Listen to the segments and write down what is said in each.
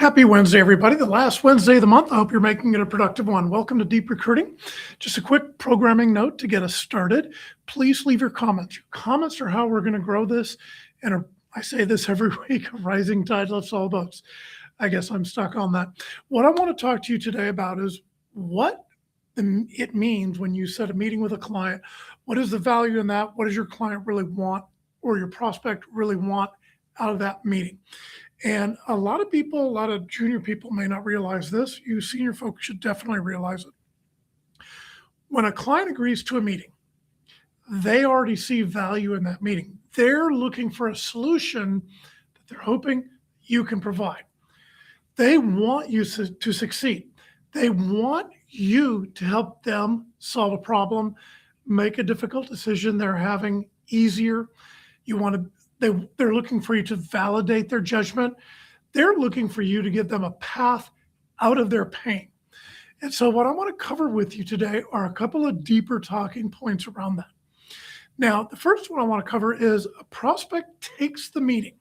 Happy Wednesday, everybody. The last Wednesday of the month. I hope you're making it a productive one. Welcome to Deep Recruiting. Just a quick programming note to get us started. Please leave your comments. Your comments are how we're going to grow this. And I say this every week, a rising tide lifts all boats. I guess I'm stuck on that. What I want to talk to you today about is what it means when you set a meeting with a client. What is the value in that? What does your client really want or your prospect really want out of that meeting? And a lot of people, a lot of junior people may not realize this. You senior folks should definitely realize it. When a client agrees to a meeting, they already see value in that meeting. They're looking for a solution that they're hoping you can provide. They want you to succeed. They want you to help them solve a problem, make a difficult decision they're having easier. They're looking for you to validate their judgment. They're looking for you to give them a path out of their pain. And so what I want to cover with you today are a couple of deeper talking points around that. Now, the first one I want to cover is a prospect takes the meeting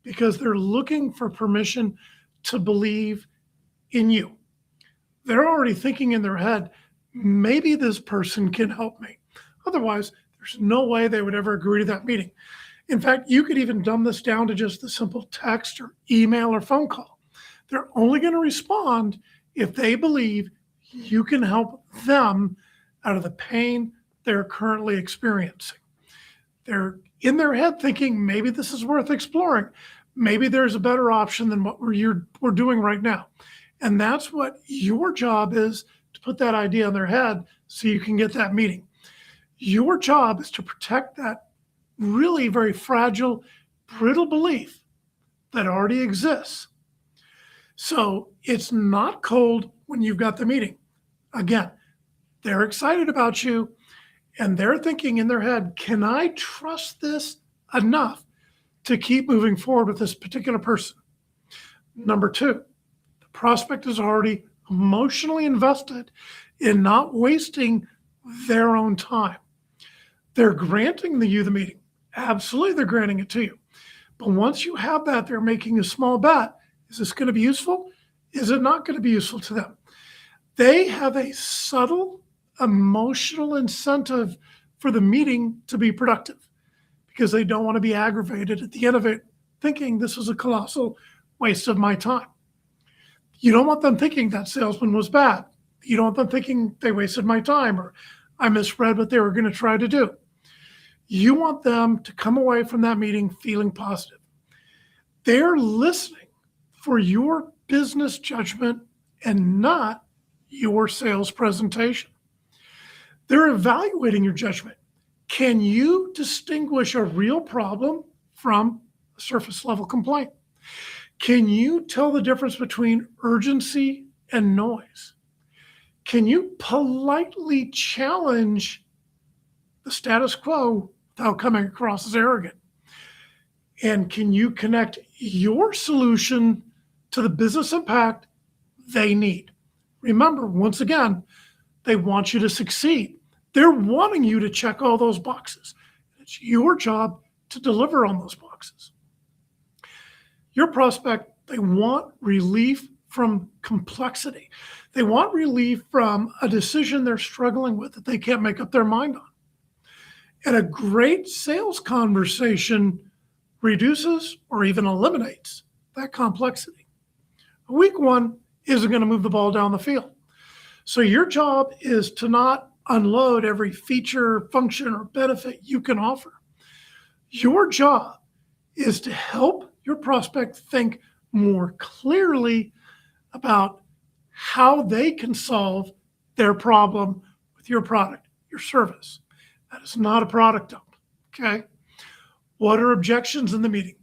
because they're looking for permission to believe in you. They're already thinking in their head, maybe this person can help me. Otherwise, there's no way they would ever agree to that meeting. In fact, you could even dumb this down to just the simple text or email or phone call. They're only going to respond if they believe you can help them out of the pain they're currently experiencing. They're in their head thinking, maybe this is worth exploring. Maybe there's a better option than what we're doing right now. And that's what your job is, to put that idea in their head so you can get that meeting. Your job is to protect that really very fragile, brittle belief that already exists. So it's not cold when you've got the meeting. Again, they're excited about you and they're thinking in their head, can I trust this enough to keep moving forward with this particular person? Number two, the prospect is already emotionally invested in not wasting their own time. They're granting you the meeting. Absolutely, they're granting it to you. But once you have that, they're making a small bet. Is this going to be useful? Is it not going to be useful to them? They have a subtle emotional incentive for the meeting to be productive because they don't want to be aggravated at the end of it, thinking this was a colossal waste of my time. You don't want them thinking that salesman was bad. You don't want them thinking they wasted my time or I misread what they were going to try to do. You want them to come away from that meeting feeling positive. They're listening for your business judgment and not your sales presentation. They're evaluating your judgment. Can you distinguish a real problem from a surface level complaint? Can you tell the difference between urgency and noise? Can you politely challenge the status quo without coming across as arrogant? And can you connect your solution to the business impact they need? Remember, once again, they want you to succeed. They're wanting you to check all those boxes. It's your job to deliver on those boxes. Your prospect, they want relief from complexity. They want relief from a decision they're struggling with that they can't make up their mind on. And a great sales conversation reduces or even eliminates that complexity. A weak one isn't going to move the ball down the field. So your job is to not unload every feature, function, or benefit you can offer. Your job is to help your prospect think more clearly about how they can solve their problem with your product, your service. That is not a product dump, okay? What are objections in the meeting?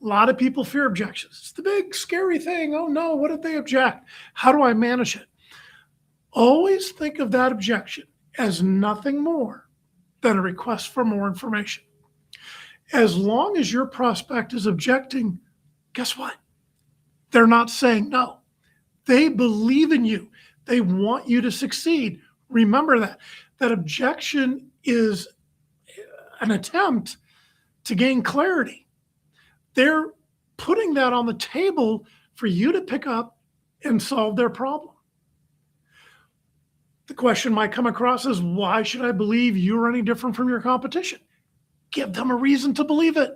A lot of people fear objections. It's the big scary thing. Oh no, what if they object? How do I manage it? Always think of that objection as nothing more than a request for more information. As long as your prospect is objecting, guess what? They're not saying no. They believe in you. They want you to succeed. Remember that. That objection is an attempt to gain clarity. They're putting that on the table for you to pick up and solve their problem. The question might come across as, why should I believe you're any different from your competition? Give them a reason to believe it,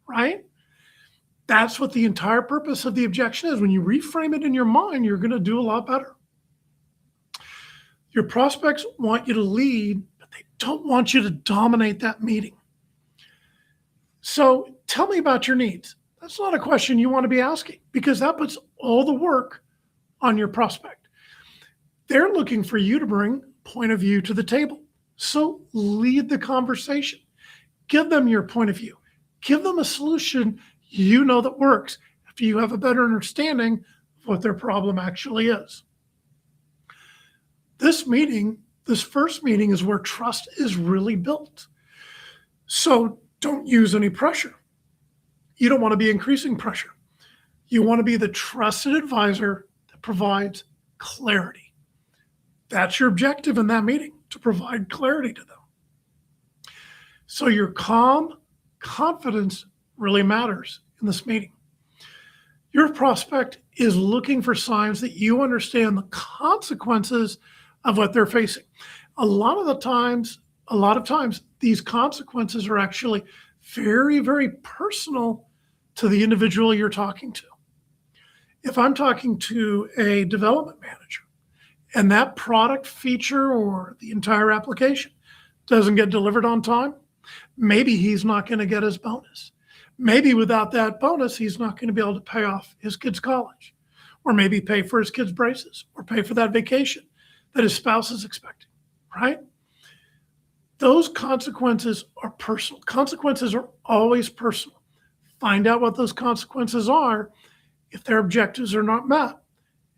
right? That's what the entire purpose of the objection is. When you reframe it in your mind, you're going to do a lot better. Your prospects want you to lead, but they don't want you to dominate that meeting. So tell me about your needs. That's not a question you want to be asking, because that puts all the work on your prospect. They're looking for you to bring point of view to the table. So lead the conversation. Give them your point of view. Give them a solution you know that works after you have a better understanding of what their problem actually is. This first meeting is where trust is really built. So don't use any pressure. You don't want to be increasing pressure. You want to be the trusted advisor that provides clarity. That's your objective in that meeting, to provide clarity to them. So your calm confidence really matters in this meeting. Your prospect is looking for signs that you understand the consequences of what they're facing. A lot of times, these consequences are actually very, very personal to the individual you're talking to. If I'm talking to a development manager and that product feature or the entire application doesn't get delivered on time, maybe he's not going to get his bonus. Maybe without that bonus, he's not going to be able to pay off his kid's college, or maybe pay for his kid's braces, or pay for that vacation that his spouse is expecting, right? Those consequences are personal. Consequences are always personal. Find out what those consequences are if their objectives are not met.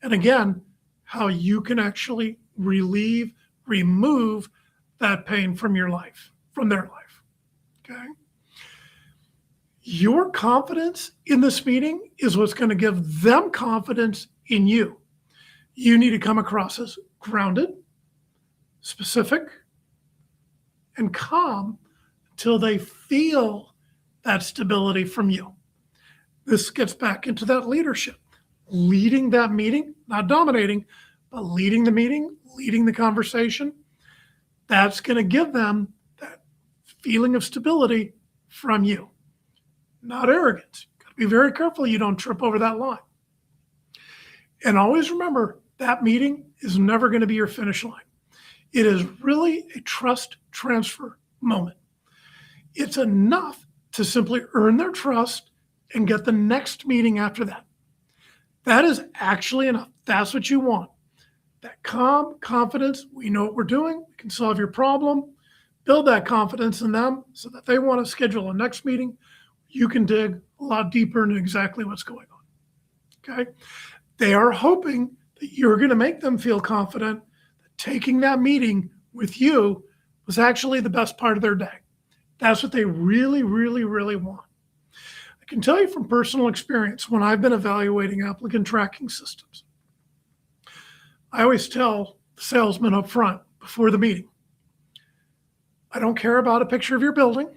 And again, how you can actually remove that pain from your life, from their life, okay? Your confidence in this meeting is what's going to give them confidence in you. You need to come across as grounded, specific, and calm until they feel that stability from you. This gets back into that leadership. Leading that meeting, not dominating, but leading the meeting, leading the conversation. That's going to give them that feeling of stability from you, not arrogance. Got to be very careful you don't trip over that line. And always remember, that meeting is never going to be your finish line. It is really a trust transfer moment. It's enough to simply earn their trust and get the next meeting after that. That is actually enough. That's what you want. That calm confidence. We know what we're doing. We can solve your problem. Build that confidence in them so that they want to schedule a next meeting. You can dig a lot deeper into exactly what's going on. Okay? They are hoping that you're going to make them feel confident that taking that meeting with you was actually the best part of their day. That's what they really, really, really want. I can tell you from personal experience, when I've been evaluating applicant tracking systems, I always tell the salesman up front before the meeting, I don't care about a picture of your building.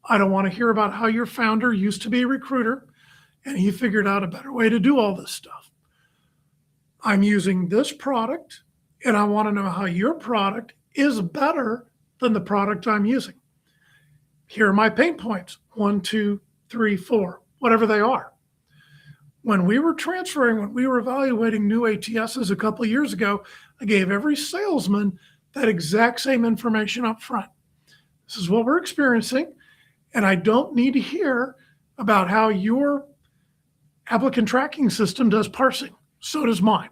I don't want to hear about how your founder used to be a recruiter and he figured out a better way to do all this stuff. I'm using this product and I want to know how your product is better than the product I'm using. Here are my pain points, 1, 2, 3, 4, whatever they are. When we were evaluating new ATSs a couple of years ago, I gave every salesman that exact same information up front. This is what we're experiencing, and I don't need to hear about how your applicant tracking system does parsing. So does mine.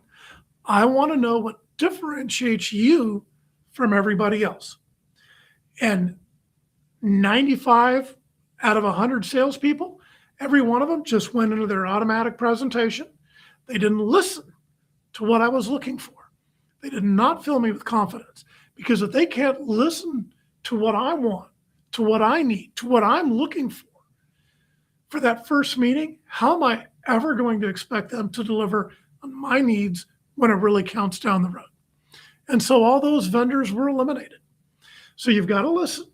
I want to know what differentiates you from everybody else. And 95 out of 100 salespeople, every one of them just went into their automatic presentation. They didn't listen to what I was looking for. They did not fill me with confidence, because if they can't listen to what I want, to what I need, to what I'm looking for that first meeting, how am I ever going to expect them to deliver on my needs when it really counts down the road? And so all those vendors were eliminated. So you've got to listen.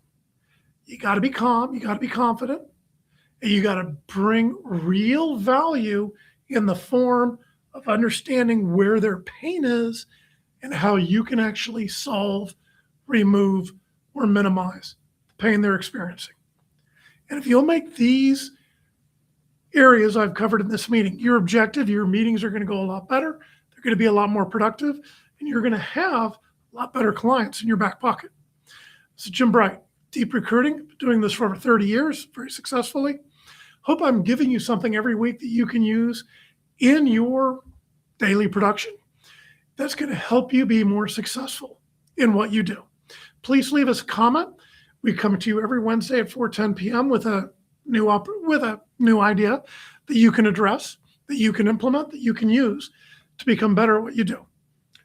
You got to be calm. You got to be confident. And you got to bring real value in the form of understanding where their pain is and how you can actually solve, remove, or minimize the pain they're experiencing. And if you'll make these areas I've covered in this meeting your objective, your meetings are going to go a lot better. They're going to be a lot more productive, and you're going to have a lot better clients in your back pocket. This is Jim Bright, Deep Recruiting. Been doing this for over 30 years, very successfully. Hope I'm giving you something every week that you can use in your daily production that's going to help you be more successful in what you do. Please leave us a comment. We come to you every Wednesday at 4:10 p.m. with a new idea that you can address, that you can implement, that you can use to become better at what you do.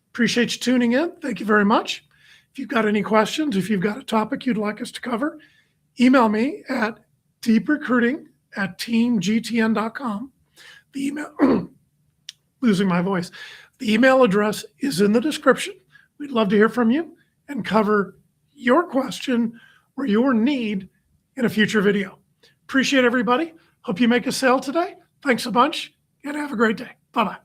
Appreciate you tuning in. Thank you very much. If you've got any questions, if you've got a topic you'd like us to cover, email me at deeprecruiting@teamgtn.com. The email, losing my voice. The email address is in the description. We'd love to hear from you and cover your question or your need in a future video. Appreciate everybody. Hope you make a sale today. Thanks a bunch and have a great day. Bye-bye.